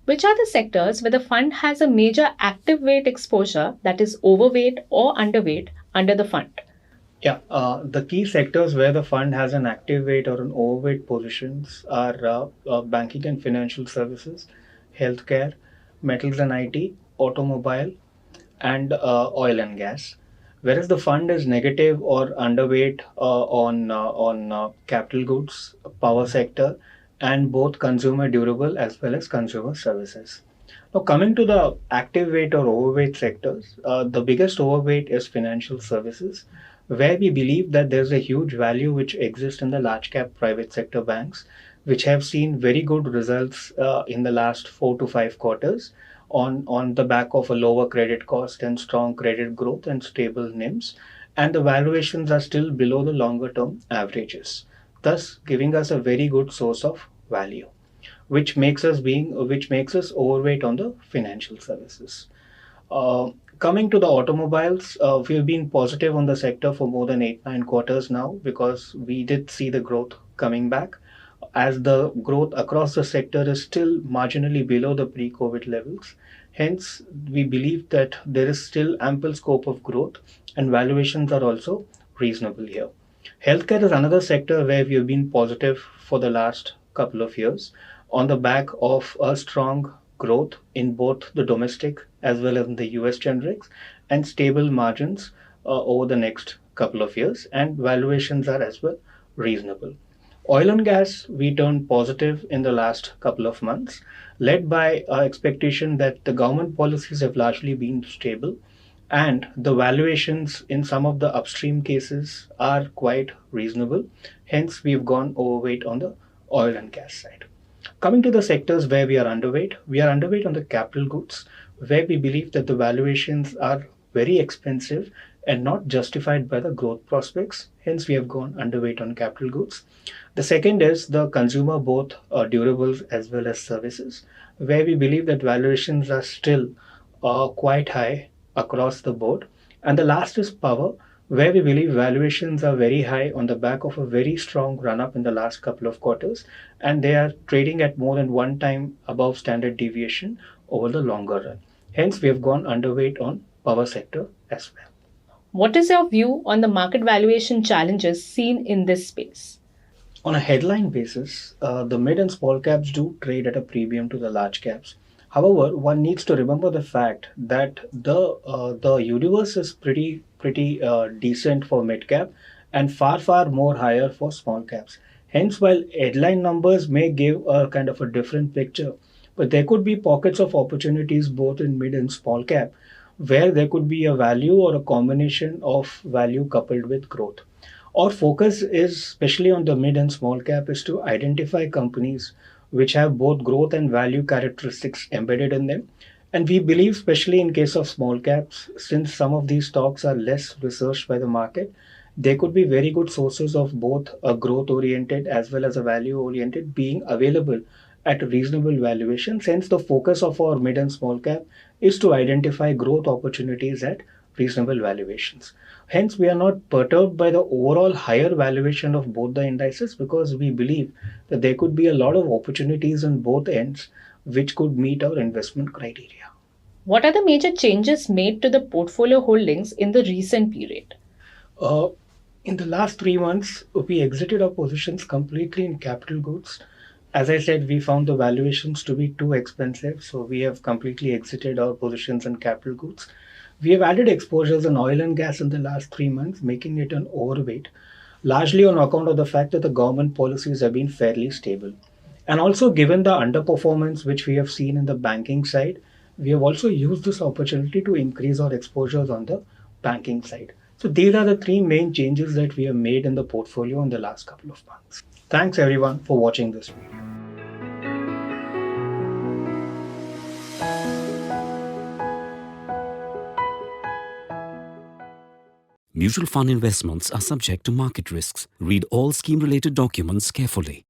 Which are the sectors where the fund has a major active weight exposure, that is overweight or underweight under the fund? Yeah, the key sectors where the fund has an active weight or an overweight positions are banking and financial services, healthcare, metals and IT, automobile, and oil and gas. Whereas the fund is negative or underweight on capital goods, power sector, and both consumer durable as well as consumer services. Now, coming to the active weight or overweight sectors, the biggest overweight is financial services, where we believe that there's a huge value which exists in the large cap private sector banks, which have seen very good results in the last 4 to 5 quarters on the back of a lower credit cost and strong credit growth and stable NIMs, and the valuations are still below the longer term averages, thus giving us a very good source of value, which makes us overweight on the financial services. Coming to the automobiles, we've been positive on the sector for more than 8 9 quarters now because we did see the growth coming back, as the growth across the sector is still marginally below the pre-COVID levels. Hence, we believe that there is still ample scope of growth and valuations are also reasonable here. Healthcare is another sector where we have been positive for the last couple of years on the back of a strong growth in both the domestic as well as in the US generics and stable margins over the next couple of years, and valuations are as well reasonable. Oil and gas, we turned positive in the last couple of months, led by expectation that the government policies have largely been stable and the valuations in some of the upstream cases are quite reasonable. Hence, we've gone overweight on the oil and gas side. Coming to the sectors where we are underweight on the capital goods, where we believe that the valuations are very expensive and not justified by the growth prospects. Hence, we have gone underweight on capital goods. The second is the consumer, both durables as well as services, where we believe that valuations are still quite high across the board. And the last is power, where we believe valuations are very high on the back of a very strong run up in the last couple of quarters, and they are trading at more than one time above standard deviation over the longer run. Hence, we have gone underweight on power sector as well. What is your view on the market valuation challenges seen in this space? On a headline basis, the mid and small caps do trade at a premium to the large caps. However, one needs to remember the fact that the universe is pretty decent for mid cap and far more higher for small caps. Hence, while headline numbers may give a kind of a different picture, but there could be pockets of opportunities both in mid and small cap where there could be a value or a combination of value coupled with growth. Our focus is, especially on the mid and small cap, is to identify companies which have both growth and value characteristics embedded in them. And we believe, especially in case of small caps, since some of these stocks are less researched by the market, they could be very good sources of both a growth oriented as well as a value oriented being available at a reasonable valuation. Since the focus of our mid and small cap is to identify growth opportunities at reasonable valuations. Hence, we are not perturbed by the overall higher valuation of both the indices because we believe that there could be a lot of opportunities on both ends which could meet our investment criteria. What are the major changes made to the portfolio holdings in the recent period? Uh, in the last 3 months, we exited our positions completely in capital goods. As I said, we found the valuations to be too expensive, so we have completely exited our positions in capital goods. We have added exposures in oil and gas in the last 3 months, making it an overweight, largely on account of the fact that the government policies have been fairly stable. And also, given the underperformance which we have seen in the banking side, we have also used this opportunity to increase our exposures on the banking side. So, these are the three main changes that we have made in the portfolio in the last couple of months. Thanks everyone for watching this video. Mutual fund investments are subject to market risks. Read all scheme-related documents carefully.